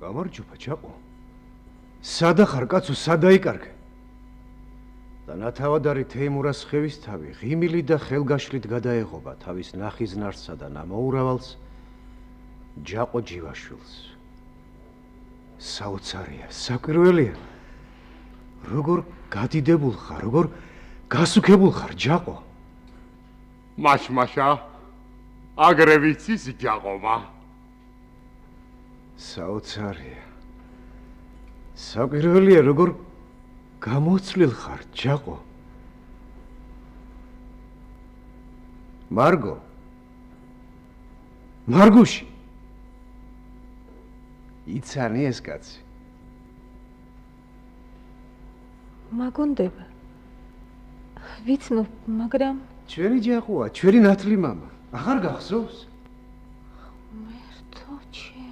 გამარჯობა, ჯაყო. სადა ხარ, კაცო, სადა იკარგე? და ნათავადარი თეიმურას ხევისთავი ღიმილი და ხელგაშლით გადაეღობა თავის ნახიზნარსა და ნამოურავალს ჯაყო ჯივაშვილს. საოცარია, საკვირველია. როგორ გადიდებულ ხარ, როგორ გასუქებულ ხარ, ჯაყო? მაშმაშა, აგრე ვიცის ჯაყომა. საოცარია. საკვირველია, როგორ გამოცლილ ხარ, ჯაყო? მარგო. მარგუში. იცანი ეს კაცი? მაგონდება. ვიცნობ, მაგრამ ჩვენი ჯაყოა, ჩვენი ნათლი მამა. აღარ გახსოვს? მერტო ჩემო.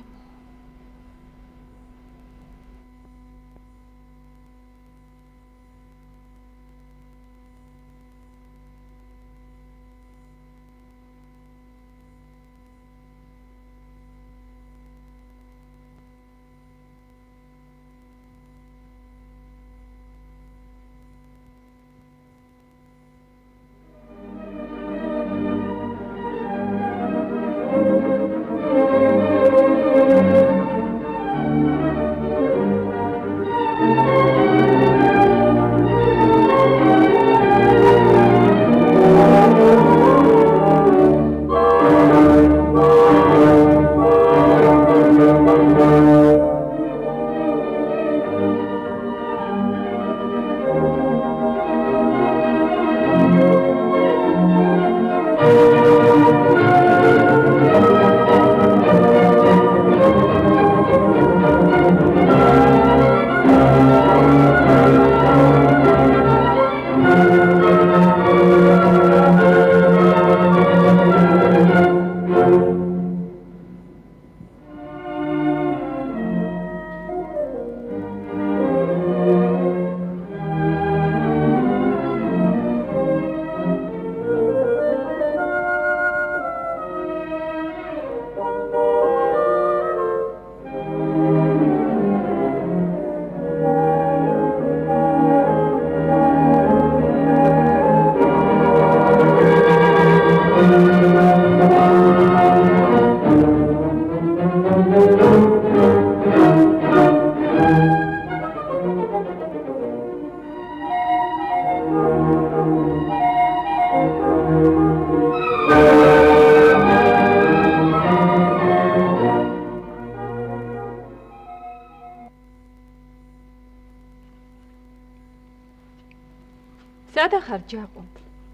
სადა ხარ, ჯაყო?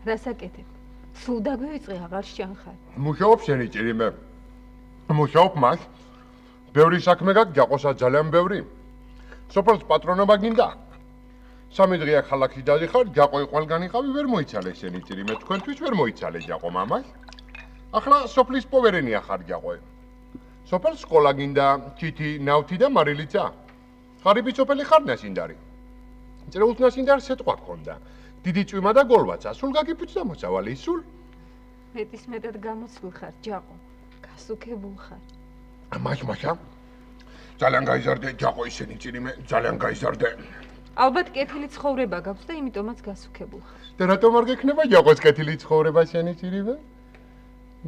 რასაკეთებ? სულ დაგვივიწყე, აღარ შანხარ. მუშაობ შენი ჭირიმე. მუშაობ მას. ბევრი საქმე გაქვს, ჯაყოსა ძალიან ბევრი. სოფელს პატრონობა გინდა? 3 დღეა ქალაქში დადიხარ, ჯაყოი ყველგან იყავი, ვერ მოიცალე შენი ჭირიმე. თქვენთვის ვერ მოიცალე ჯაყო მამას. ახლა სოფლის პოვერენია ხარ, ჯაყოი. სოფელს სკოლა გინდა, ჩითი, ნავთი და მარილიცა. ღარიბი სოფელი ხარ ნასინდარი. წერეულს ნასინდარ სეტყვა გქონდა. დიდი წვიმა და გოლვაცა, სულ გაგიფუძდა მოწავალი, სულ. მეტის მეტად გამოცლილ ხარ, ჯაყო. გასუქებულ ხარ. მაშმაშა. ძალიან გაიზარდე, ჯაყო ისენი ჭირიმე, ძალიან გაიზარდე. ალბათ კეთილი ცხოვრება გაქვს და იმიტომაც გასუქებულ ხარ. და რატომ არ გექნება ჯაყოს კეთილი ცხოვრება შენი ჭირიმე?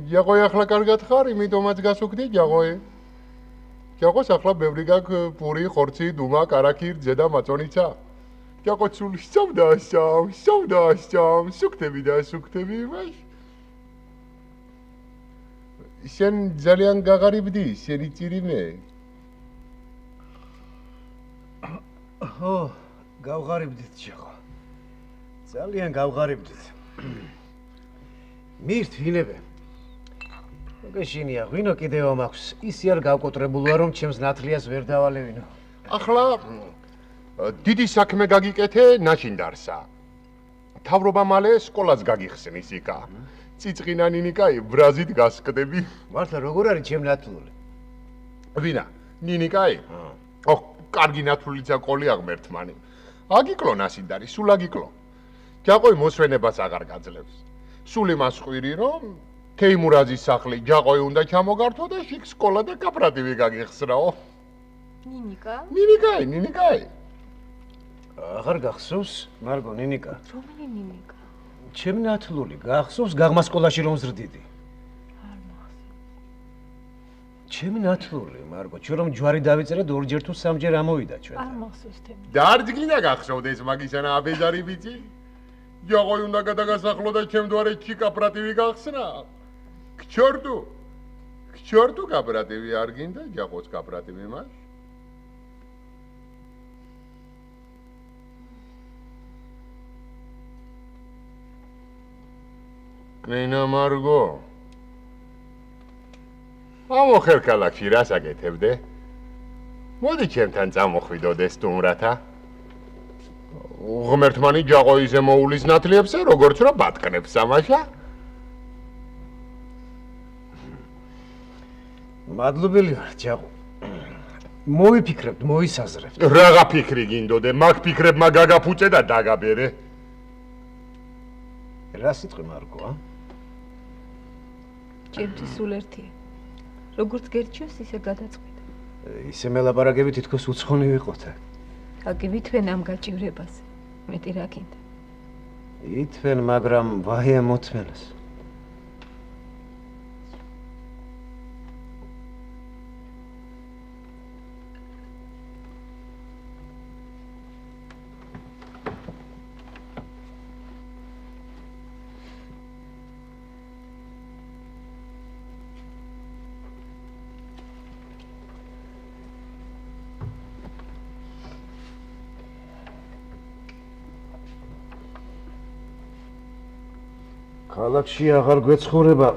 ჯაყოი ახლა კარგად ხარ, იმიტომაც გასუქდი ჯაყოი. ჯაყოს ახლა ბევრი გაქვს პური, ხორცი, დუმა, კარაქი, რძე და მაწონიცა. ჯაყო სულ სწავდა, სუქთები და სუქთები, ვაი. შენ ძალიან გაღარიბდი, შენი ჭირიმე. ო, გავღარიბდით, ჯაყო. ძალიან გავღარიბდით. მირთ ვინებე. მოგეშინია, ღვინო კიდევ მაქვს. ისი არ გავკოტრებულა, რომ ჩემს ნათლიას ვერ დავალევინო. ახლა დიდი საქმე გაგიკეთე ნაშინდარსა. თავრობა მალე სკოლას გაგიხსნის იქა. წიწყინა ნინიკაი ბრაზით გასკდები. მართლა როგორ არის ჩემ ნათლული? ვინა? ნინიკაი? ოხ, კარგი ნათლულიცა ყოლი აღმერთმანი. აგიკლო ნაშინდარი, სულ აგიკლო. ჯაყოი მოსვენებას აღარ გაძლევს. სულ იმას ხვირი, რომ თეიმურაზის სახლი ჯაყოი უნდა ჩამოგართო და შიგ სკოლა და კოოპერატივი გაგიხსნაო. ნინიკა? ნინიკაი. აღარ გახსოვს, მარგო, ნინიკა? რომელი ნინიკა? ჩემი ნათლული, გახსოვს გაღმა სკოლაში რომ ზრდიდი? არ მახსოვს. ჩემი ნათლული, მარგო, ჩვენ რომ ჯვარი დავიწერეთ ორჯერ თუ სამჯერ ამოვიდა ჩვენ. არ მახსოვს თემი. დარდგინა გახსოვდეს მაგისანა აბეზარი ბიჭი? ჯოღოი უნდა გადაგასახლო და ჩემ დვარეთში კოპერატივი გახსნა. ქჩორტუ კოპერატივი არ გინდა, ჯაყოს კოპერატივი მას? კნენა მარგო. ამოხერ ქალაქში რას აკეთებდე? მოდი ჩემთან წამოხვიდოდე სტუმრათა. ღმერთმანი ჯაყოიზე მოულის ნათლიებსა, როგორც რომ ბატკნებს სამაშა. მადლობელი ვარ, ჯაყო. მოვიფიქრებთ, მოისაზრებთ. რაღა ფიქრი გინდოდე, მაგ ფიქრებმა გაგაფუჭე და დაგაბერე. რა სიტყვი მარგო, ა? ჩემთვის სულ ერთია. როგორც გერჩიოს, ისე გადაწყვეტ. ისე მელაპარაკები თითქოს უცხონი ვიყოთ. აგივითვენ ამ გაჭირებას. მეტი რა გინდა? ითვენ, მაგრამ ვაია მოთმენას. ქალაქში აღარ გვეცხოვრება.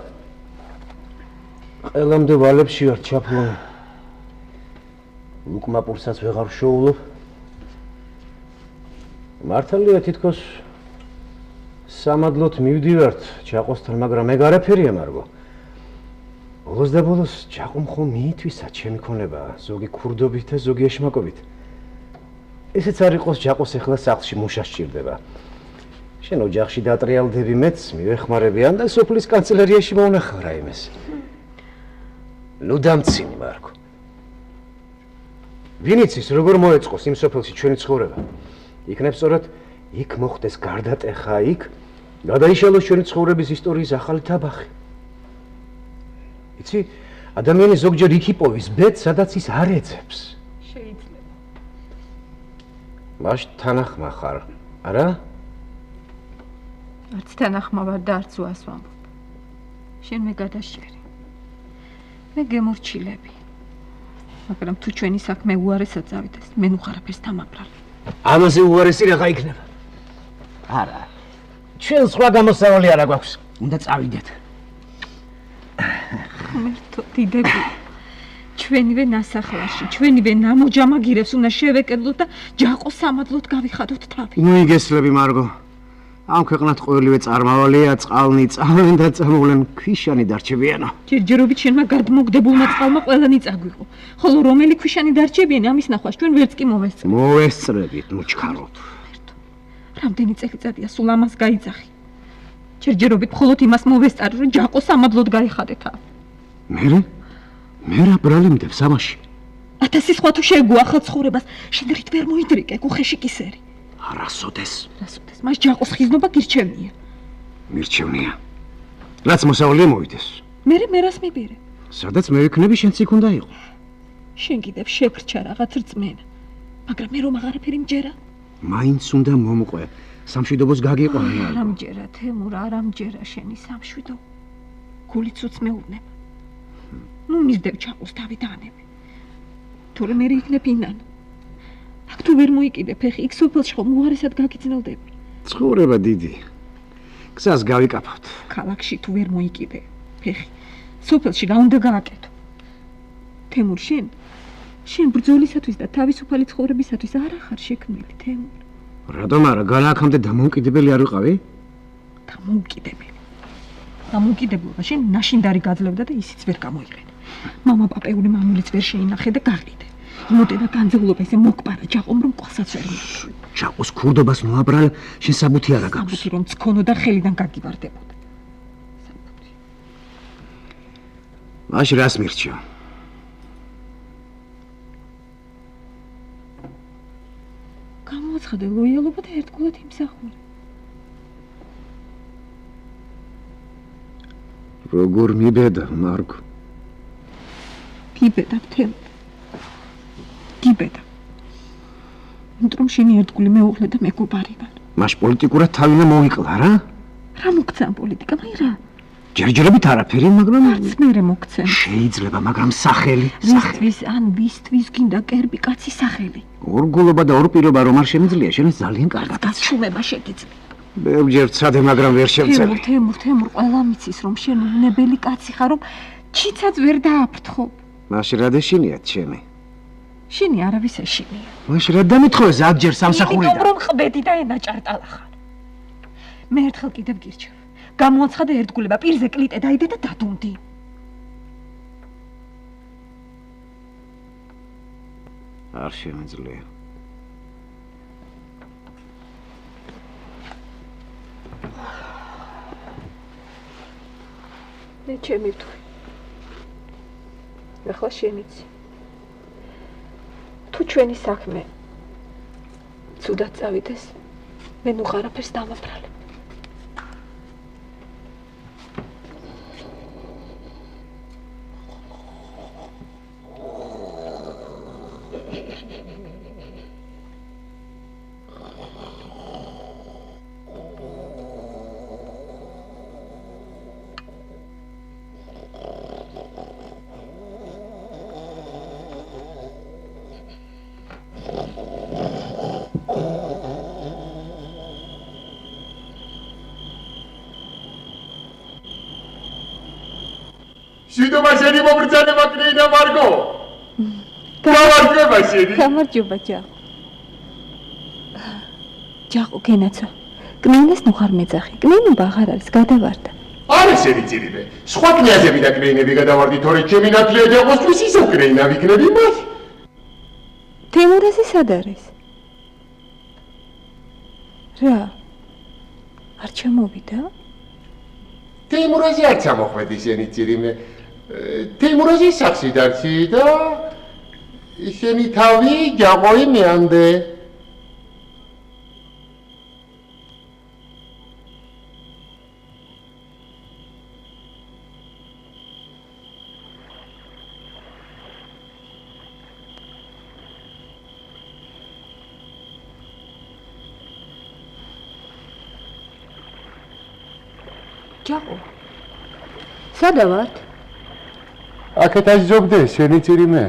ყველამდე ვალებში ვარ ჩაფლული. ლუკმაპურსაც ვეღარ ვშოულობ. მართალია თითქოს სამადლოდ მივდივართ ჯაყოსთან, მაგრამ მე გარაფერია მარგო. ბოლოს და ბოლოს ჯაყო მხოლოდ მიითვისა ჩემი ქონება, ზოგი ქურდობით და ზოგი ეშმაკობით. ესეც არ იყოს ჯაყოს ახლა სახლში მუშა სჭირდება. შენ ოჯახში დატრიალდები მეც მივეხმარებიან და სოფლის კანცელერიაში მოვნახავ რაიმეს. ნუ დამცინი მარგო. ვინ იცის როგორ მოეწყოს იმ სოფელში ჩვენი ცხოვრება? იქნებ სწორად იქ მოხდეს გარდატეხა, იქ გადაიშალოს ჩვენი ცხოვრების ისტორიის ახალი თაბახი. იცი, ადამიანი ზოგჯერ იქ იპოვის ბედს, სადაც ის არ ეძებს. შეიძლება. მაშ თანახმა ხარ, არა? არც თანახმა ვარ და არც უას ვამბობ. შენ მე გადაშერი. მე გემორჩილები. მაგრამ თუ ჩვენი საქმე უარესად წავიდეს, მე ნუ ხარაფერს დამაბრალე. ამაზე უარესი რაღა იქნება. არა. ჩვენ სხვა გამოსავალი არა გვაქვს. უნდა წავიდეთ. ღმერთო, დიდები. ჩვენივე ნასახლარში, ჩვენივე ნამოჯამაგირებს უნდა შევეკედლოთ და ჯაყოს სამადლოდ გავიხადოთ თავი. ნუ იგესლები მარგო. ამ ქვეყნად ყოველივე წარმავალია, წყალნი წავენ და წამოვლენ, ქვიშანი დარჩებიანო. ჯერჯერობით შენმა გადმოგდებულმა წყალმა ყველანი წაგვიყო. ხოლო რომელი ქვიშანი დარჩებიან, ამის ნახვას ჩვენ ვერც კი მოვესწრებთ. მოვესწრებით, ნუ ჩქაროთ. რამდენი წელიწადია სულ ამას გაიძახი. ჯერჯერობით მხოლოდ იმას მოვესწარი, რომ ჯაყოს სამადლოდ გაიხადე თავი. მე რა ბრალიმდებს ამაში? ათასი სხვა თუ შეგუახალ ცხოვრებას, შენ რით ვერ მოიდრიკე, უხეში კისერი. არასოდეს. მას ჯაყოს ხიზნობა გირჩევნია. მირჩევნია. რაც მოსავლე მოვიდეს. მე რას მიბირე? სადაც მე ვიქნები, შენც იქ უნდა იყო. შენ კიდევ შეგვრჩა რაღაც რწმენა. მაგრამ მე რომ აღარაფერი მჯერა? მაინც უნდა მომყვე. სამშვიდობოს გაგიყვანე. არ ამჯერა, თემურ, არ ამჯერა შენი სამშვიდო. გულიც უცმეულნება. ნუ მისდევ ჩაყოს თავი დაანები. თორე მე იქნებ ინანო. აქ თუ ვერ მოიკიდე ფეხი, იქ სოფელში ხომ უარესად გაგიძნელდები. ცხოვრება დიდი. გზას გავიკაფავთ. ქალაქში თუ ვერ მოიკიდე ფეხი, სოფელში რა უნდა გააკეთო? თემურ, შენ ბრძოლისათვის და თავისუფალი ცხოვრებისათვის არ ახარ შექმნილი, თემურ. რატომ არა, განაახამდე დამოუკიდებელი არ ვიყავი? დამოუკიდებლობა შენ ნაშინდარი გაძლევდა და ისიც ვერ გამოიყენე. მამა პაპეული მამულიც ვერ შეინახე და გაყიდე. მოდენა განძეულობა ისე მოკპარა ჯაყომ რომ ყოლსაც ვერ მიხვი. ჯაყოს ქურდობას მოაბრალ, შენ საბუთი არა გაქვს. საბუთი რომ მწქონო და ხელიდან გაგივარდებოდა. საბუთი. მაშ რას მირჩევ? გამოაცხადე ლოიალობა და ერთგულად იმსახურე. როგორ მიბედა, მარგო? მიბედა მთელ. გიბედა. იმიტომ შენი ერთგული მეუღლე და მეგობარი ვარ. მას პოლიტიკურად თავი უნდა მოიკლა რა? რა მოგცემ პოლიტიკა, აი რა? ჯერჯერობით არაფერი, მაგრამ არც მერე მოგცემ. შეიძლება, მაგრამ სახელი. რისთვის ან ვისთვის გინდა კერბი კაცის სახელი? ორგულობა და ორპირობა რომ არ შემიძლია, შენ ძალიან კარგად. გასჩუმება შეგიძლია. ბევრჯერ ვცადე, მაგრამ ვერ შევწევი. თემურ, ყველა მიცის რომ შენ უნებელი კაცი ხარ, რომ ჩიცაც ვერ დააფრთხო. მაშინ რა δεშინიათ ჩემი? შენი არავის ეშინია. მაშინ რა დამეთხოვე ზოგჯერ სამსახურიდან? იმიტომ რომ ხბედი და ენა ჭარტალა ხარ. მე ერთხელ კიდევ გირჩევ. გამოაცხადე ერთგულება, პირზე კლიტე დაიდე და დადუნდი. არ შემიძლია. მე ჩემი ვთქვი. ახლა შენიცი. თუ ჩვენი საქმე ცუდად წავიდეს, მე ნუ არაფერს დამაბრალებ. შიდობა შენი მობრძანება კნეინა მარგო. გამარჯობა შენი. გამარჯობა ჯაყო. ჯაყო გენაცა. კნეინას ნუ ხარ მეძახი. კნეინობა აღარ არის, გადავარდა. არა შენი ძირიბე. სხვა კნეინები და კნეინები გადავარდი, თორე ჩემი ნათლია ჯაყოსთვის ისევ კნეინა ვიქნები მას. თემურაზი სად არის? რა? არ ჩამოვიდა? თემურაზი არ ჩამოხვედი შენი ძირიმე. თემურაზი სახში დარჩი და შენი თავი ჯაყოი მეანდე. ჯაყო. სადა ვართ? აქეთ აჯობდე შენი ძირიმე.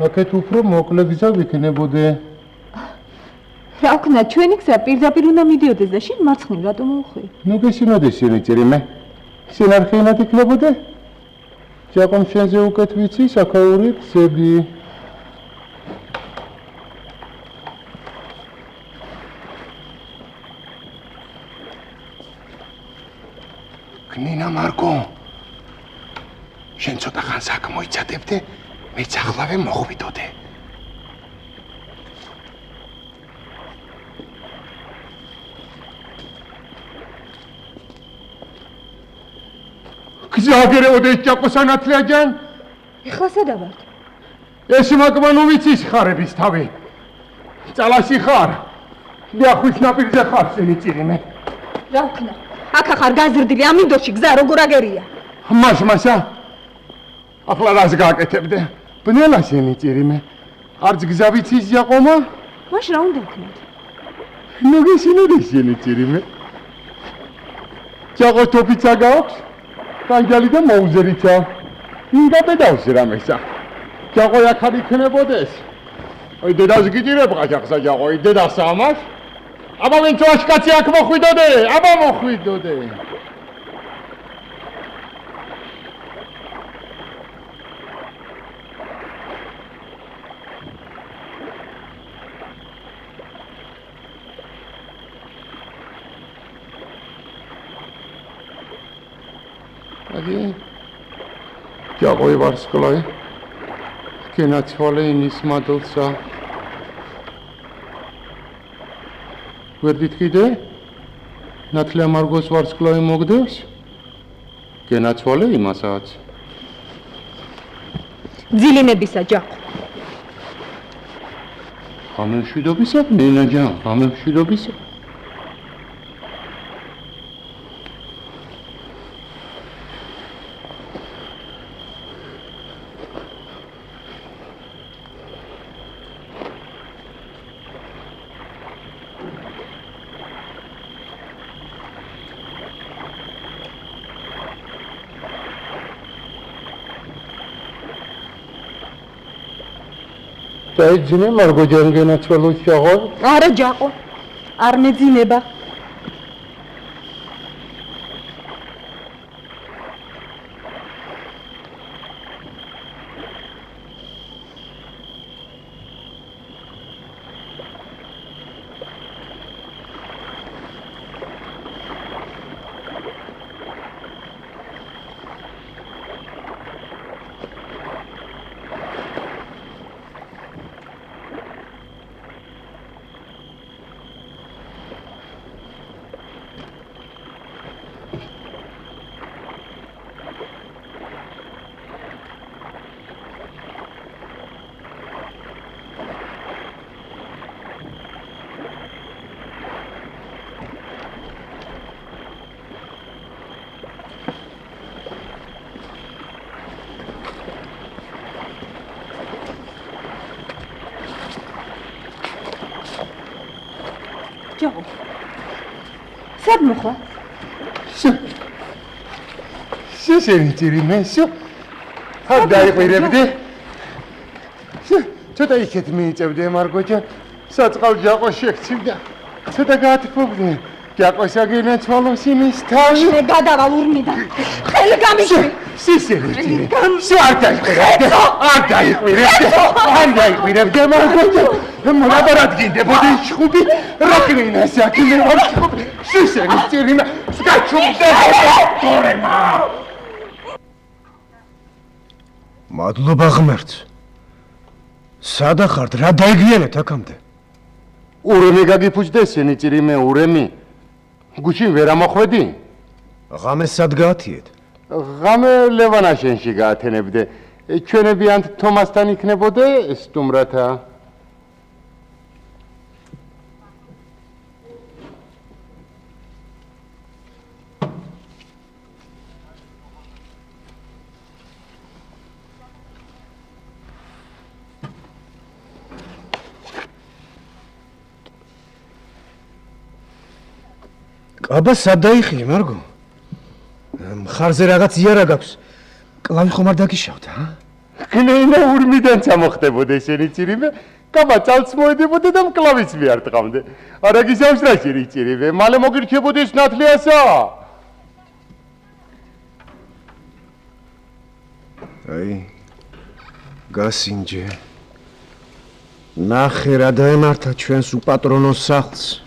აქეთ უფრო მოკლე გზა ვიქნებოდე. რა ვქნა, ჩვენი გზა პირდაპირ უნდა მიდიოდეს და შენ მარცხნივ რატომ მოუხვი? ნუ გესინოდეს შენი ძირიმე. შენ არ ხინად იქნებოდე? ჯაყომ შენზე უკეთ ვიცი საქაური გზები. კნეინა მარგო. შენ ცოტა ხანს აქ მოიცადებდე, მეც ახლავე მოხვიდოდე. გზაგერეოდე ჯაყოსა ნათლია ჯან? ეხლა სადა ვართ? ეს მაგმა ნუ ვიცის ხარების თავი. წალაში ხარ. ლიახვის ნაპირზე ხარ შენი ძირიმე. რა ვქნა? აქ ახარ გაზრდილი ამინდორში გზა როგორ აგერია? მასა. ახლა რას გააკეთებდე? ბნელა შენი ძირიმე. არც გზა ვიცის ჯაყომა? მაშ რა უნდა ვქნათ? ნუ გესინოდეს შენი ძირიმე. ჯაყო თოფიცა გაქვს? კანჯალი და მოუზერიცა. ინგაბედავს რამესა. ჯაყო აქ არ იქნებოდეს. ой დედას გიჭირებ ყაჭახსა ჯაყო, დედას ამას. აბა ვინ წვაშკაცი აქ მოხვიდოდე, აბა მოხვიდოდე. აგი ჯაყოი ვარსკვლავი კენაცვალე ინის მადლსა ვერ გითხრიდე ნათლია მარგოს ვარსკვლავი მოგდევს კენაცვალე იმასაც ძილინებისა ჯაყო გამემშვიდობისა, ნინაჯან, გამემშვიდობისა. დაიძინე მარგო ჯანგენაცვალო შაღო. არა ჯაყო, არ მეძინება. ჯაყო. სად მოხვა? შენ ჭირიმე, არ დაიყვირებდი. ცოტა იქეთ მიიწევდე მარგოჯან, საწყალ ჯაყო შეგცივდა. ცოტა გაათფობდე. ჯაყოსა გენაცვალოს იმის თავი. მე გადავალ ურმიდან. ხელი გამიშვი. სისერი ჭირე. არ დაიყვირებდე მარგოჯან. მოლაპარაკ გინდებოდი შხუბი, რაკრინა საქმე ვარ შხუბი. სისერი ჭირინა, გაჩუმდე თორემა. მადლობა ღმერთს. სადა ხართ, რა დაიგიანეთ აქამდე? ურემი გაგიფუჭდე სენი ჭირიმე ურემი. გუჩინ ვერ ამოხვედი? ღამე სად გაათიეთ? ღამე ლევანაშენში გაათენებდე. ჩვენებიანთ თომასთან იქნებოდე სტუმრათა. აბა სად დაიხიე მარგო? მხარზე რაღაც იარა გაქვს. კლავი ხომ არ დაგიშავთ, ა? კნეინა ურმიდან წამოხდებოდე შენი ჭირიმე, კაბა წალს მოედებოდე და მკლავიც მიარ ტყავდე. არა გისავს რა შენი ჭირიმე, მალე მოგირჩებოდეს ნათლიასა. აი გასინჯე. ნახე რა დაემართა ჩვენს უპატრონოს სახლს.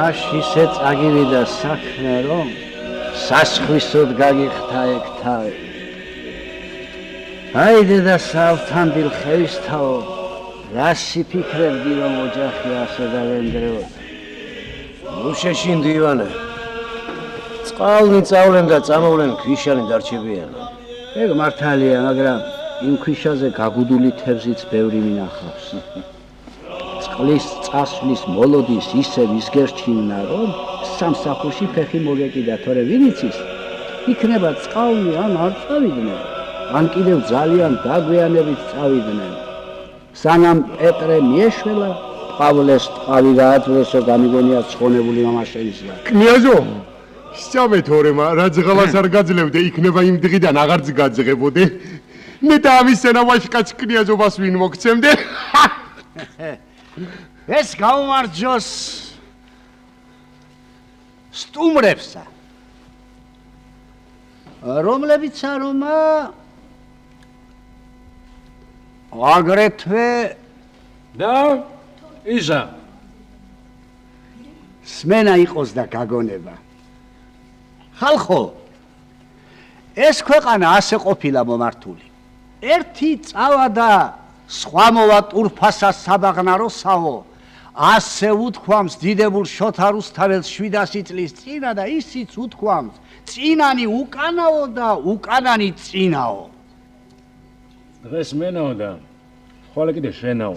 მაშ ისე წაგივიდა საქმე, რომ სასხვისოდ გაგიხთა ეგ თავი. აიდე და საავთანდილ ხევისთავო, რასი ფიქრებდი, რომ ოჯახი ასე დავენგრეოდა? უშეშინდი ივანე. წყალნი წავლენ და წამოვლენ ქვიშანი დარჩებიან. ეგ მართალია, მაგრამ იმ ქვიშაზე გაგუდული თევზიც ბევრი მინახავს. წყლის წასვლის მოლოდის ისევ ისგერჩივნა, რომ სამსახურში ფეხი მოგეკიდა, თორე ვინ იცის, იქნება წყალნი ან არ წავიდნენ, ან კიდევ ძალიან დაგვიანებით წავიდნენ. სანამ პეტრე მიეშველა, პავლეს ტყავი გააწვდესო, გამიგონია ცხონებული მამაშენისა. კნიაზო, სწამე თორემა, რაც ღალას არ გაძლევდე, იქნება იმ დღიდან აღარც გაძღებოდე. მე და ამის სენავაშკაც კნიაზობას ვინ მოგცემდე? ეს გაუმარჯოს სტუმრებსა, რომლებიც არომა აგრეთვე და იზა სმენა იყოს და გაგონება. ხალხო, ეს ქვეყანა ასე ყოფილა მომართული. ერთი წავა და სხვა მოვა ტურფასა საბაღნაროსაო, ასე უთქვამს დიდებულ შოთა რუსთაველს 700 წლის წინა და ისიც უთქვამს წინანი უკანაო და უკანანი წინაო. დღეს მენაო და ხოლე კიდე შენაო.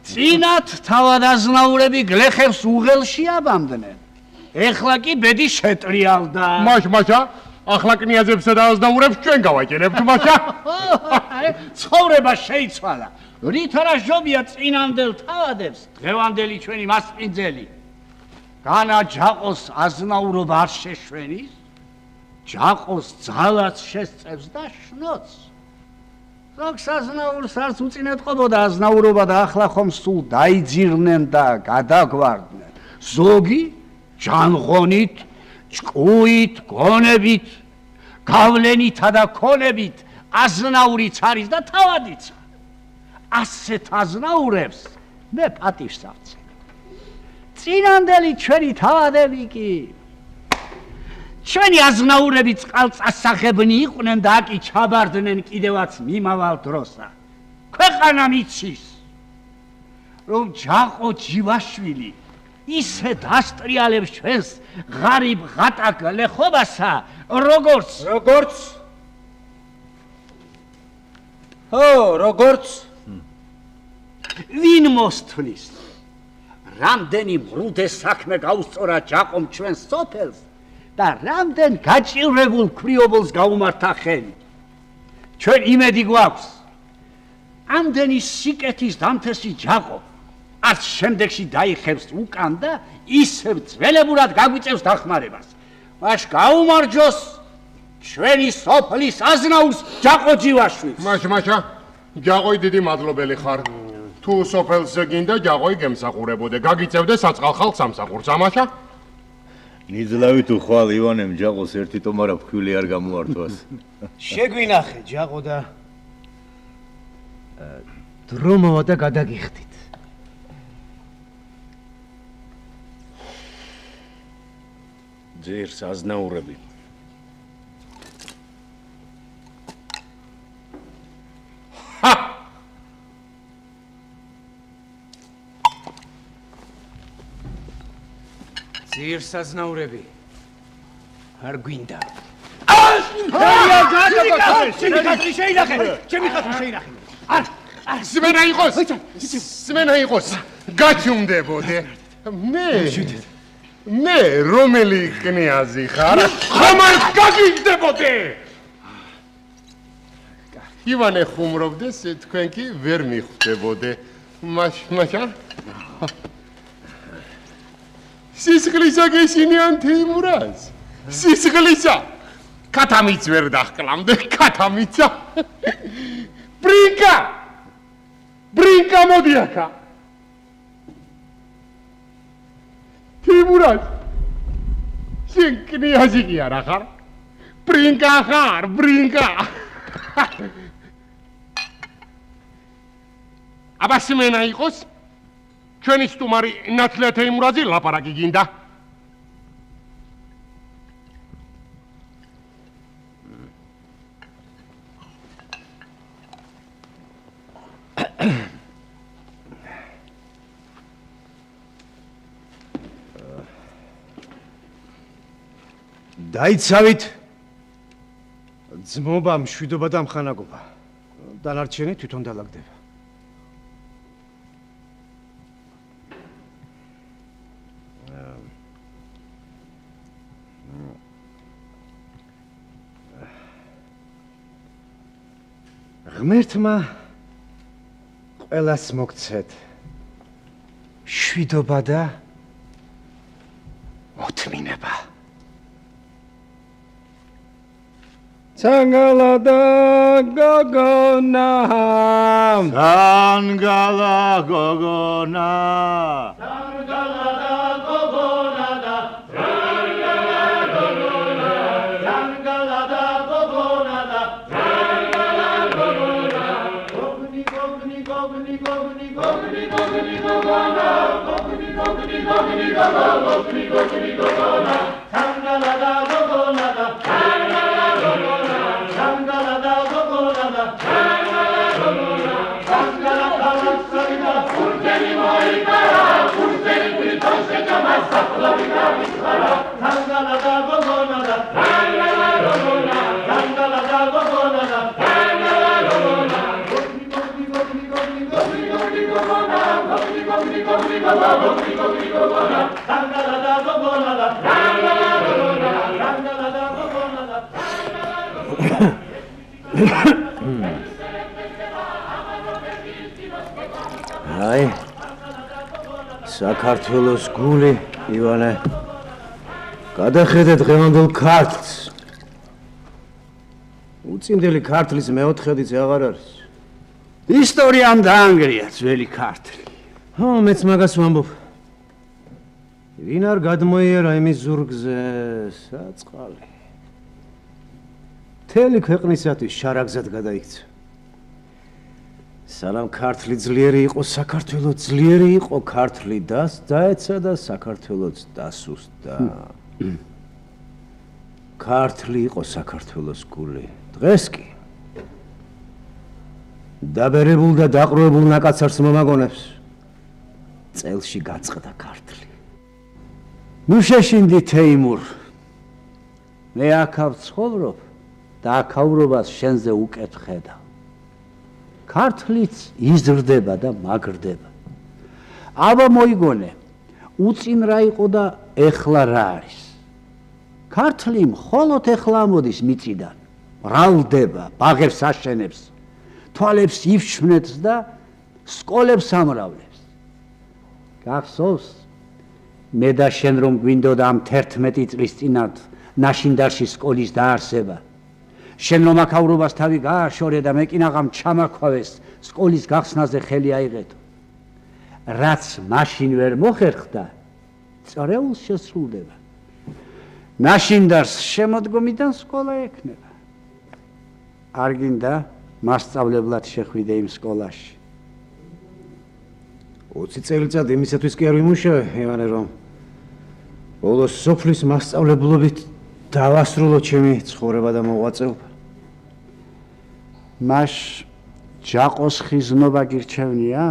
წინათ თავადაზნაურები გლეხებს უღელში აბამდნენ. ეხლა კი ბედი შეტრიალდა. მაშა, ახლა კნიაზებსა და აზნაურებს ჩვენ გავაჭერებთ, მაშა. ცხოვრება შეიცვალა. რით არა ჟობია წინანდელ თავადებს, დღევანდელი ჩვენი მასპინძელი. განა ჯაყოს აზნაურობა არ შეშვენის, ჯაყოს ძალაც შესწევს და შნოც. ზოგს აზნაურს არც უწინეთყობოდა აზნაურობა და ახლა ხომ სულ დაიძირნენ და გადაგვარდნენ. ზოგი ჯანღონით, ჭკუით, გონებით, გავლენითა და ქონებით აზნაურიც არის და თავადიც. ასეთ აზნაურებს მე პატივს ავწევ. წინანდელი ჩვენი თავადები კი ჩვენი აზნაურები წყალწასახებნი იყვნენ და აკი ჩაბარდნენ კიდევაც მიმავალ დროსა. ქვეყანა მიცის, რომ ჯაყო ჯივაშვილი ისე დასტრიალებს ჩვენს ღარიბ ღატაკ ლეხობასა, როგორც ვინ მოსთვლის, რამდენი ბრუდე საქმე გაუსწორა ჯაყომ ჩვენს სოფელს და რამდენ გაჭირვებულ ქვრივობილს გაუმართა ხელი. ჩვენ იმედი გვაქვს, ამდენი სიკეთის დამთესი ჯაყო არც შემდეგში დაიხევს უკან და ისევ ძველებურად გაგვიწევს დახმარებას. მაშ გაუმარჯოს ჩვენი სოფლის აზნაურს ჯაყო ჯივაშვილს. მაშა, ჯაყოი დიდი მადლობელი ხარ. თუ სოფელს გინდა ჯაყოი გემსახურებოდე, გაგიწევდე საწყალ ხალხს ამსახურს, ამაშა? ნიძლავი თუ ხვალ ივანემ ჯაყოს ერთი ტომარა ფქვილი არ გამოართვას. შეგვინახე ჯაყო და დრო მოვა და გადაგიხდით. ძირს აზნაურები. ძირს აზნაურები. არ გვინდა. სმენა იყოს, გაჩუმდებოდე. მე რომელი კნიაზი ხარ? ხომარ გაგიგდებოდე. ივანე ხუმრობდეს, თქვენ კი ვერ მიხვდებოდე. მაშა სისხლისა გეშინიან თეიმურაზ. სისხლისა კათამიც ვერ დახკლამდე, კათამიცა. ბრინკა მოდი აქა. თეიმურაზ შენ კნიაზი კი არა ხარ? ბრინკა ხარ, ბრინკა. აბა სმენა იყოს? ჩვენი სტუმარი ნათლია თეიმურაზი ლაპარაკი გინდა. დაიცავით ძმობა, მშვიდობა და მხანაგობა. დანარჩენი თვითონ დალაგდება. ღმერთმა ყველას მოგცეთ მშვიდობა და მოთმინება. Sangala gogona Sangala gogona აი საქართველოს გული ივანე გადახედე დღევანდელ ქართლს უწინდელი ქართლის მეოთხედიც აღარ არის ისტორიამ დაანგრია ძველი ქართლი. ხო მეც მაგას ვამბობ ვინ არ გადმოიერა იმის ზურგზე საწყალი მთელი ქვეყნისათვის შარაგზად გადაიქცა სანამ ქართლი ძლიერი იყო საქართველო ძლიერი იყო ქართლი დაეცა და საქართველოც დასუსტდა ქართლი იყო საქართველოს გული დღეს კი დაბერებულ და დაყრუებულ ნაკაცარს მომაგონებს წელში გაწყდა ქართლი ნუ შეშინდი თეიმურ მე აქ ვცხოვრობ და აქავრობას შენზე უკეთ ხედავ ქართლიც იზრდება და მაგრდება აბა მოიგონე უწინ რა იყო და ეხლა რა არის ქართლი მხოლოდ ეხლა ამოდის მიწიდან მრავლდება ბაღებს აშენებს თვალებს იფშვნებს და სკოლებს ამრავლებს გახსოვს მე და შენ რომ გვინდოდა ამ 11 წლის წინათ ნაშინდარში სკოლის დაარსება შენ რომ აქავრობას თავი გააშორე და მე კი ნაღამ ჩამაქვავეს სკოლის გახსნაზე ხელი აიღეთო რაც მაშინ ვერ მოხერხდა წრეულს შესრულდება ნაშინდარს შემოდგომიდან სკოლა ექნება არ გინდა მასწავლებლად შეხვიდე იმ სკოლაში 20 წელიწად იმისათვის კი არ ვიმუშავე ივანე რომ ბოლოს სოფლის მასწავლებლობით დავასრულო ჩემი ცხოვრება და მოღვაწეობა მას ჯაყოს ხიზნობა გირჩევნია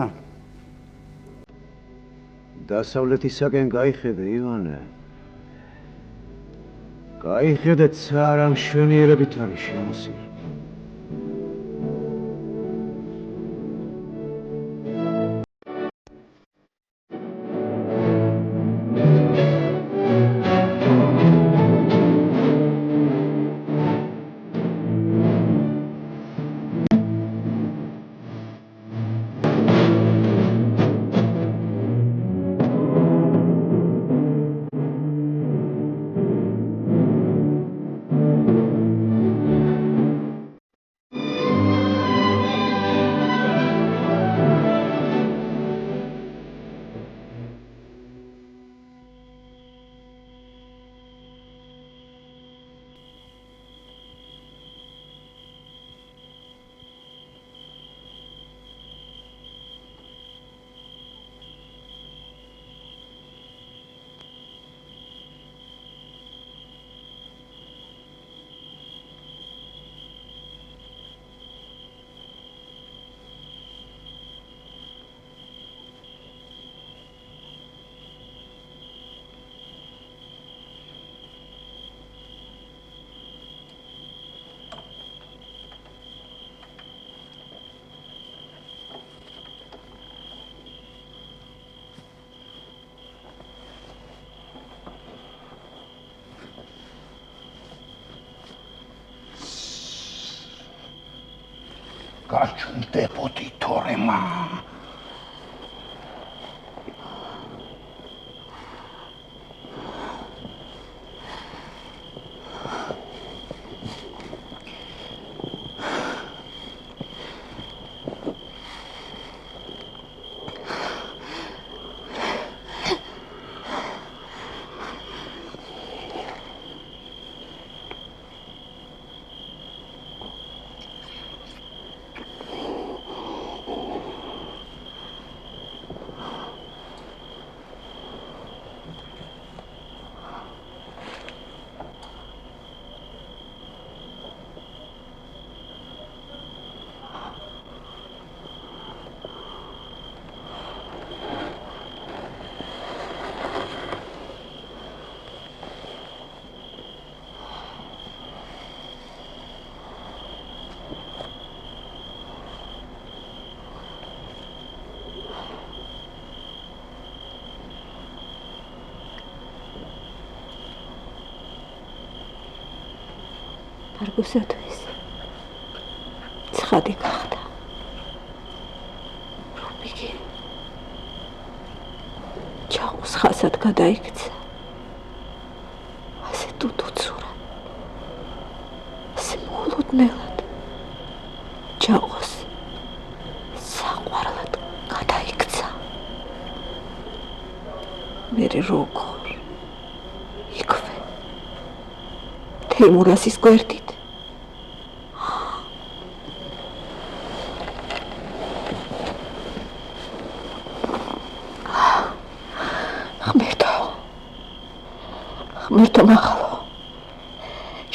დასავლეთისაკენ გაიხედე ივანე გაიხედე ცარა მშვენიერებით არის შემოსილი გაჩნდებოდი თორემა. მარგოსათვის ცხადი გახდა. რუბიკი ჩაყოს ხასად გადაიქცა. ასე თუთუცურად, ასე მოლოდნელად ჩაყოს საყვარლად გადაიქცა. მერე როგორ იქვე თეიმურაზის გვერდით ღმერთო მაღალო,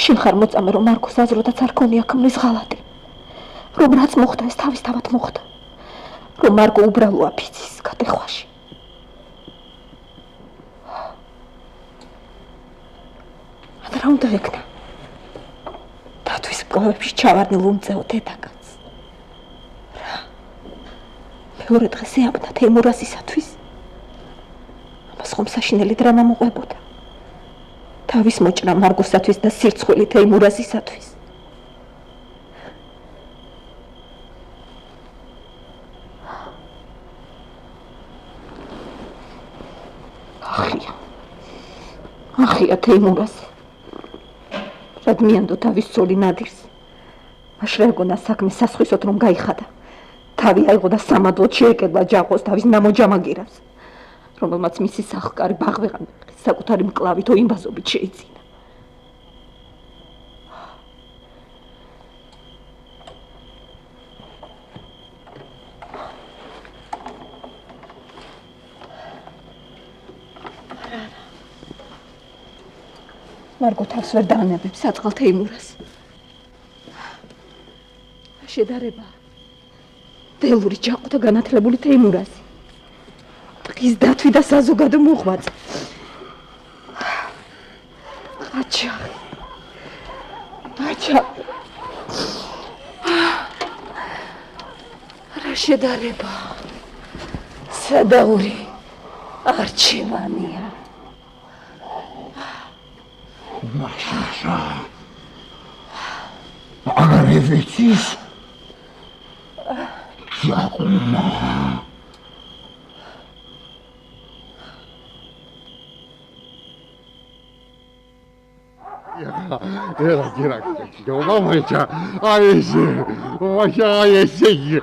შენ ხარ მოწამე, რომ მარკოს აზროდაც არ ქონია ქმრის ღალატი, რომ რაც მოხდა ეს თავისთავად მოხდა, რომ მარკო უბრალოა ფიცის გადახვაში. რა უნდა ეკნა? დათვის მკლავებში ჩავარდნილ უმწეო დედაკაცს. რა? მეორე დღეს ეაბნა თეიმურაზისათვის. ამას ხომ საშინელი დრამა მოყვებოდა. თავის მოჭრა მარგოსათვის და სირცხვილი თეიმურაზისათვის. ახია თეიმურაზი. რადგან თავის ცოლი ნადირს. მაშ რა ეგონა საქმე სასხვისოდ რომ გაიხადა. თავი აიღო და სამადლოდ შეეკედლა ჯაყოს თავის ნამოჯამაგირავს. რომელმაც მისი სახკარი ბაღვეღან საკუთარი მკლავით ოიმბაზობით შეიძინა. მარგო თავს ვერ დაანებებს საწყალ თეიმურას. შედარება დელური ჯაყო და განათლებული თეიმურაზი. ტყის დათვი და საზოგადო მოღვაწე. აჩაღი. რა შედარება. სადაური არჩევანია. მაშაშა. აღარ ვიცის. ჯაყომა. Era io mamma aise aise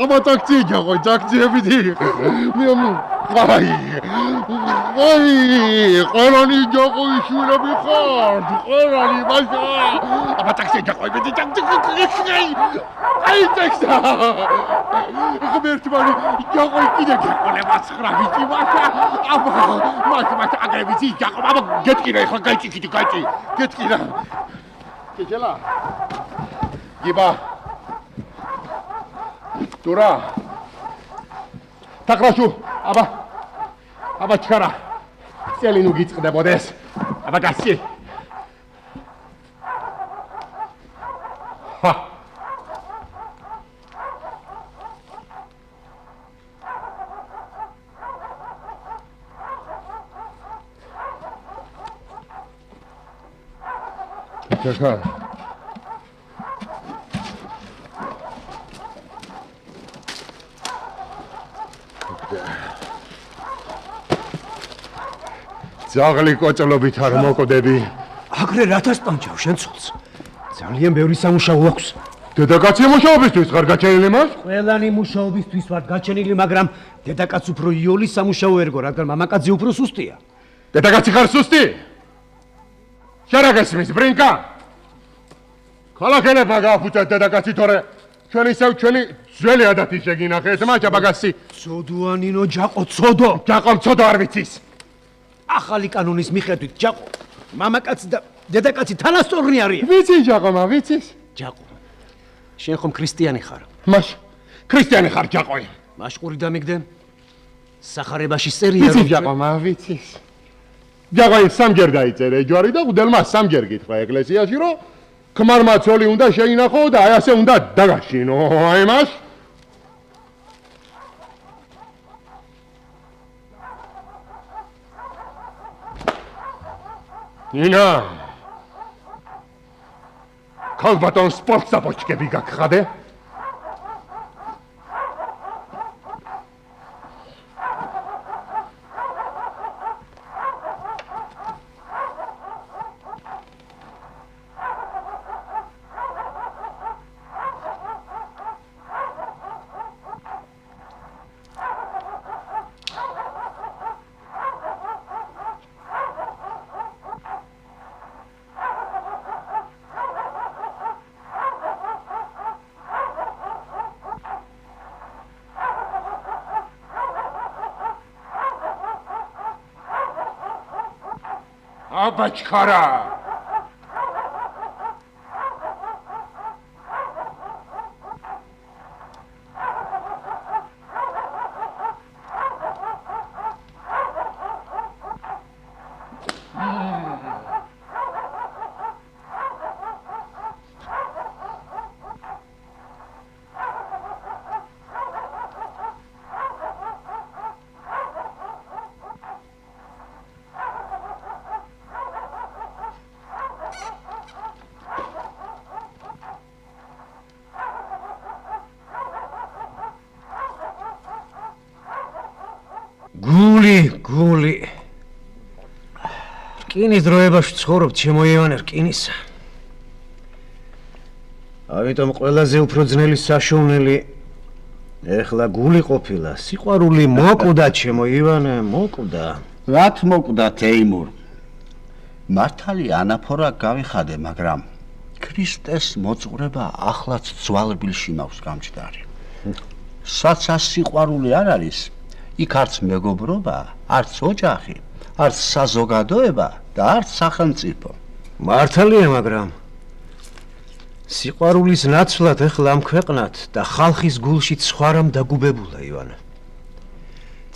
aba taksi jago taksi bidi ay qolani jago shula bi khad qolani basha aba taksi jago bidi taksi ay taksi خبرت ماني جاقو كده ولا مسخره بيجي ماشا ابا ما اغربيتي جاقو بابا جت كده خايتي كده خايتي جت كده كجلا يبا تورا تقراشو ابا چرا سيلينو გიწყდებოდეს აბა გასი ჰა Чакай. ძაღლი კოჭლობით არ მოკვდები. აგრე რათა სპანჩავ შენ ცოლს? ძალიან ბევრი სამუშაო აქვს. დედაკაცი მუშაობისთვის ხარ გაჩენილი მას? ყველანი მუშაობისთვის ვარ გაჩენილი, მაგრამ დედაკაც უფრო იოლის სამუშაო ერგო, რადგან მამაკაცი უფრო სუსტია. დედაკაცი ხარ სუსტი? შენ რა გესმის, ბრინკა? ქალაქელებმა გააფუჭა დედაკაცი, თორე ჩვენ ისევ ჩვენი ძველი ადათი შეგინახეთ, მაჭა ბაგასი. ცოდუანინო ჯაყო, ცოდო. ჯაყო მცოდო არ ვიცის. ახალი კანონის მიხედვით ჯაყო, მამაკაცი და დედაკაცი თანასწორნი არიან. ვიცი ჯაყომა, ვიცის? ჯაყო. შენ ხომ ქრისტიანი ხარ? მას ქრისტიანი ხარ ჯაყოი. მაშყური დამიგდე. სახარებაში წერია ვიცი ჯაყომა, ვიცის. ჯაყოი სამჯერ დაიწერე ჯვარი და უდელმა სამჯერ გითხრა ეკლესიაში, რომ ქმარმა ცოლი უნდა შეინახო და აი ასე უნდა დაგაშინო. აი მას ნინა ქალბატონ სპორტსაპოჩკები გაგხადე? აბაჩქარა გული. რკინის დროებაში ცხოვრობ, ჩემო ივანე, რკინისა. ამიტომ ყველაზე უფრო ძნელი საშოვნელი ეხლა გული ყოფილა. სიყვარული მოკვდა, ჩემო ივანე, მოკვდა. რათ მოკვდა თეიმურ? მართალი ანაფორა გავიხადე, მაგრამ ქრისტეს მოწყურება ახლაც ძვალებილში მაქვს გამჯდარი. საცა სიყვარული არ არის, იქ არც მეგობრობა, არც ოჯახი, არც საზოგადოება და არც სახელმწიფო. მართალია, მაგრამ სიყვარულის ნაცვლად ეხლა ამ ქვეყნად და ხალხის გულში ცხვარამ დაგუბებულა, ივანე.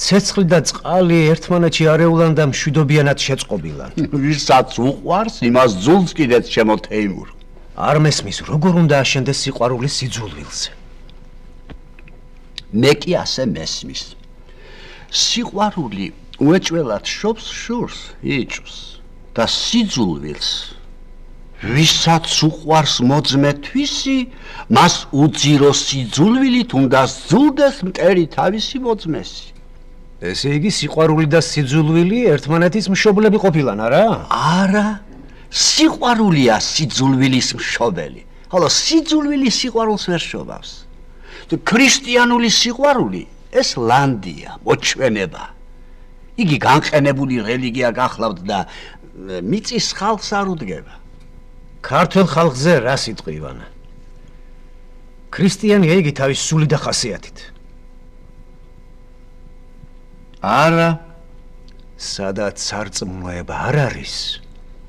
ცეცხლი და წყალი ერთმანეთში არეულან და მშვიდობიანად შეწყობილან. ვისაც უყვარს, იმას ძულს კიდეც ჩემო თეიმურ. არ მესმის, როგორ უნდა აშენდეს სიყვარული სიძულვილზე. მე კი ასე მესმის. სიყვარული უეჭველად შობს შურს, იჭვს და სიძულვილს. ვისაც უყვარს მოძმე თვისი, მას უძირო სიძულვილით უნდა ზულდეს მტერი თავისი მოძმესი. ესე იგი სიყვარული და სიძულვილი ერთმანეთის მშობლები ყოფილან, არა? არა, სიყვარულია სიძულვილის მშობელი, ხოლო სიძულვილი სიყვარულს ვერ შობავს. ქრისტიანული სიყვარული ეს ლანდია, მოჩვენება. იგი განყენებული რელიგია გახლავთ და მიწის ხალხს არ უდგება. ქართულ ხალხზე რა სიტყვი, ივანე? ქრისტიანია იგი თავის სული და ხასიათით. არა, სადაც სარწმუნოება არ არის,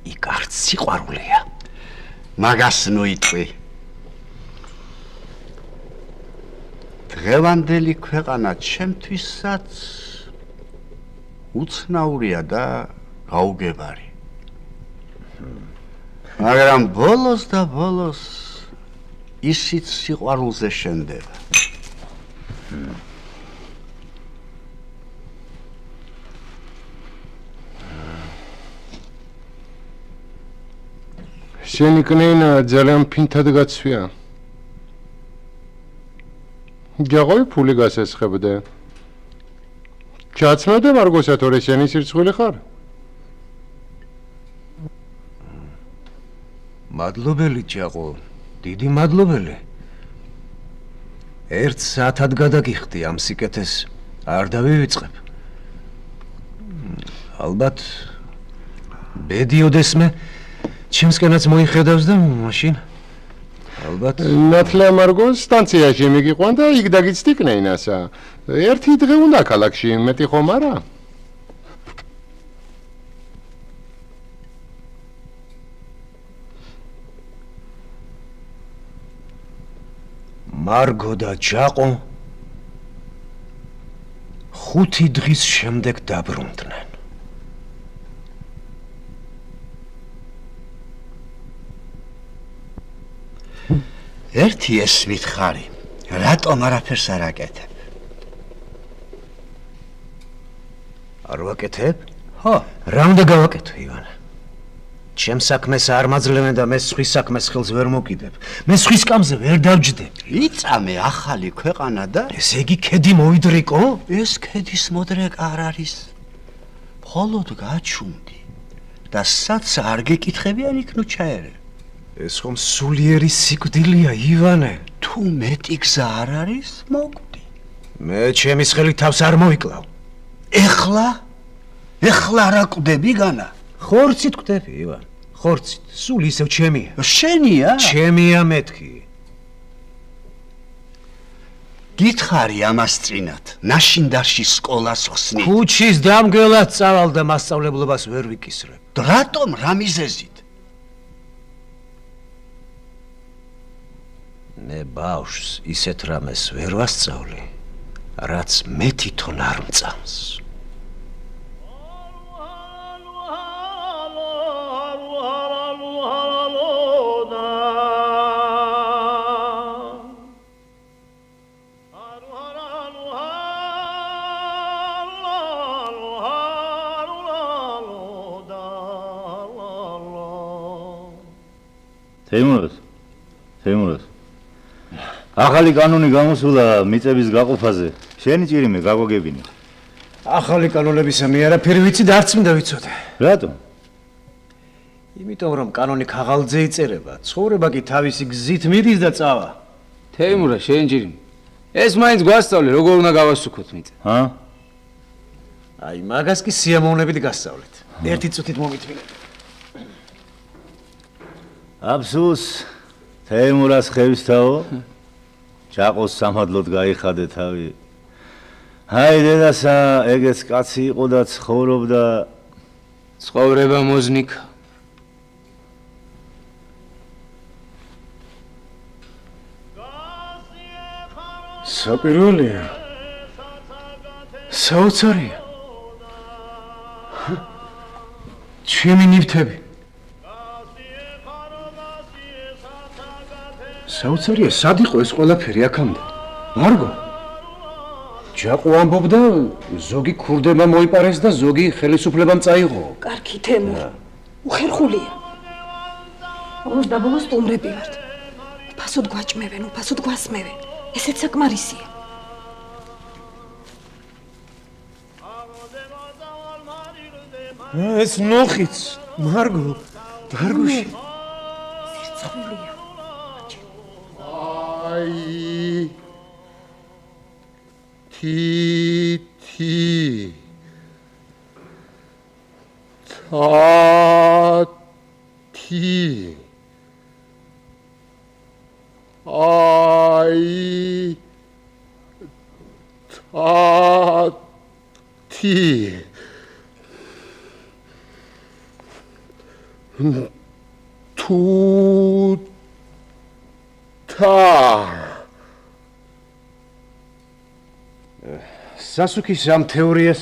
იქ არც სიყვარულია. მაგას ნუიტყვი. დღევანდელი ქვეყანა ჩემთვისაც უცნაურია და გაუგებარი. მაგრამ ბოლოს და ბოლოს ისიც სიყვარულზე შენდება. შენი კნეინა ძალიან ფინთად გაცვია. ჯაყოი ფული გასესხებდე. ჩაცმედე მარგოსა, თორე შენი სირცხვილი ხარ? მადლობელი ჯაყო, დიდი მადლობელი. 1 საათად გადაგიხდი ამ სიკეთეს არ დავივიწყებ. ალბათ ბედიოდესმე ჩემსკენაც მოიხედავს და მაშინ ალბათ ნათლია მარგოს სტანციაში მიგიყვან და იქ დაგიცდიკნე ინასა. ერთი დღე უნდა ქალაქში, მეტი ხომ არა? მარგო და ჯაყო 5 დღის შემდეგ დაბრუნდნენ. ერთი ეს მითხარი, რატომ არაფერს არ აკეთებ? არ ვაკეთებ? ხო, რა უნდა გავაკეთო, ივანე? ჩემს საქმეს არ მაძლევენ და მე სხვის საქმეს ხელს ვერ მოკიდებ. მე სხვის კამზე ვერ დავჯდებ. იწამე ახალი ქვეყანა და ესე იგი ქედი მოიდრიკო? ეს ქედის მოდრეკ არ არის. მხოლოდ გაჩუნდი და სადაც არ გეკითხებიან იქ ნუ ჩაერე. ეს ხომ სულიერი სიკვდილია, ივანე. თუ მეტი გზა არ არის, მოკვდი. მე ჩემის ხელით თავს არ მოიკლავ. ეხლა რა კვდები განა? ხორცით კვდები, ივანე. ხორცით, სულ ისევ ჩემია. შენია? ჩემია მეთქი. გითხარი ამას წინათ, ნაშინდარში სკოლას ხსნით. ქუჩის დამგველად წავალ და მასწავლებლობას ვერ ვიკისრებ. რატომ რა მიზეზით? მე ბავშვს ისეთ რამეს ვერ ვასწავლი, რაც მე თვითონ არ მწამს. თეიმურაზ ახალი კანონი გამოსულა მიწების გაყოფაზე. შენი ჭირიმე გაგოგებინე. ახალი კანონებისა მე არაფერი ვიცი და არც მინდა ვიცოდე. რატომ? იმიტომ რომ კანონი ქაღალდზე იწერება, ცხოვრება კი თავისი გზით მიდის და წავა. თეიმურა შენჯირი. ეს მაინც გვასწავლე როგორ უნდა გავასუქოთ მიწა. ჰა? აი მაგას კი სიამოვნებით გასწავლეთ. ერთი წუთით მომითმინეთ. აფსუს თეიმურას ხევისთაო ჯაყოს სამადლოდ გაიხადე თავი. აი დედასა ეგეც კაცი იყო და ცხოვრობდა ცხოვრება მოზნიკა. საპირველია. საოცარია. ჩემი ნივთები. საოცარია, სად იყო ეს ყველაფერი აქამდე? მარგო. ჯაყო ამბობდა, ზოგი ქურდება მოიპარეს და ზოგი ხელისუფლებამ წაიღო. კარგი თემურ. უხერხულია. ბოლოს და ბოლოს სტუმრები ვართ. უფასოდ გვაჭმევენ, უფასოდ გვასმევენ. ესეც საკმარისია. ეს ნოხიც, მარგო, დარგუში. სირცხვილია. აი თი სასუქის ამ თეორიას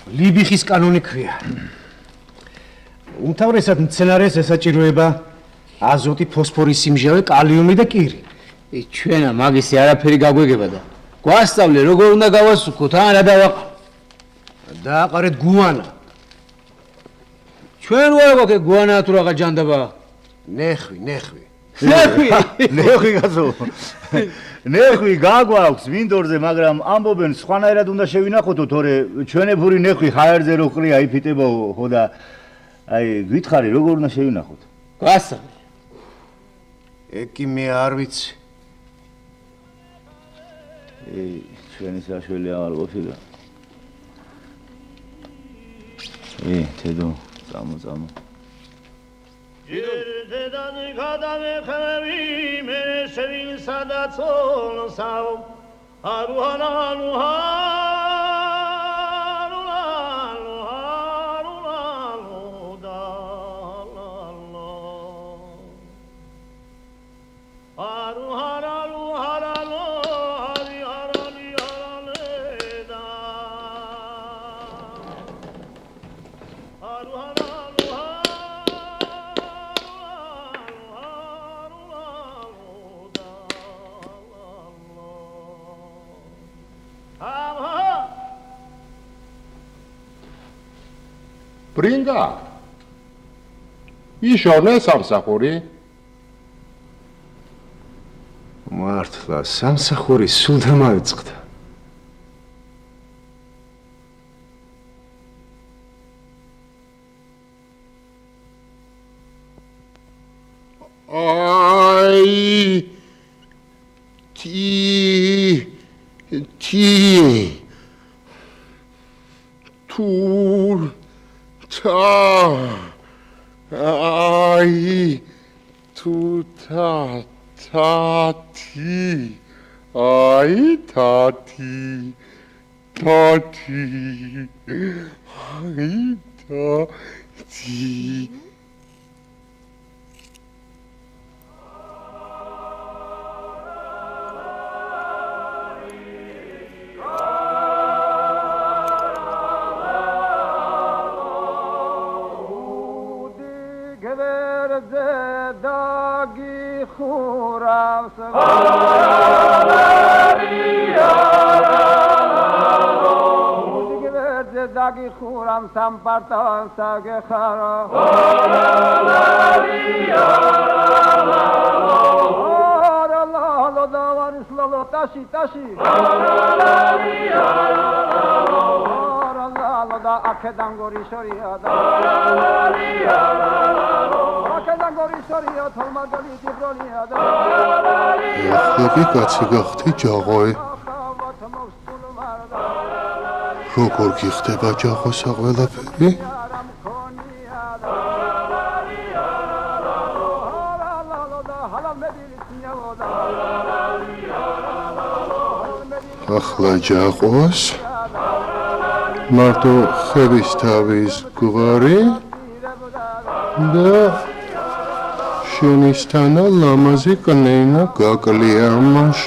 ლიბიხის კანონი ქვია. უმთავრესად მცენარეს ესაჭიროება აზოტი, ფოსფორი, სიმჟავე, კალიუმი და კირი. ჩვენა მაგისი არაფერი გაგვეგება და გვასწავლე როგორ უნდა გავასუქოთ, ან რა დავაყო. დააყარეთ გუანა. ჩვენ ვარ გვაქვს გუანა თუ რაღა ჯანდაბა. ნეხვი. ნეხვი გასო. ნეხვი გაგვაქვს მინდორზე, მაგრამ ამბობენ სხვანაირად უნდა შევინახოთო, თორე ჩვენებური ნეხვი ჰაერზე რო ყრია იფიტებაო, ხო და აი გითხარი როგორ უნდა შევინახოთ? გვასწავლე. ეგ კი მე არ ვიცი. ჩვენი საშველი აღარ ყოფილა. თედო, წამო. Երդեդան կադամե խմի մեր շվին սադացոն սավ արուհանանու ბრინდა იშოვნე სამსახური მართლა სამსახური სულ დამავიწყდა. აი თათი Dagi khuram sampartan sage khara lo davaris lo tashi lo da akedan gori shoria akedan gori shoria tholmagali dibrolia ეხები კაცი გახდი ჯაღვე როგორ გიხდება ჯაღვესა ყველაფერი? ახლა ჯაღვას მარტო ხევის თავის გვარი და შენისთანა ლამაზი კნენა გაკლია მაშ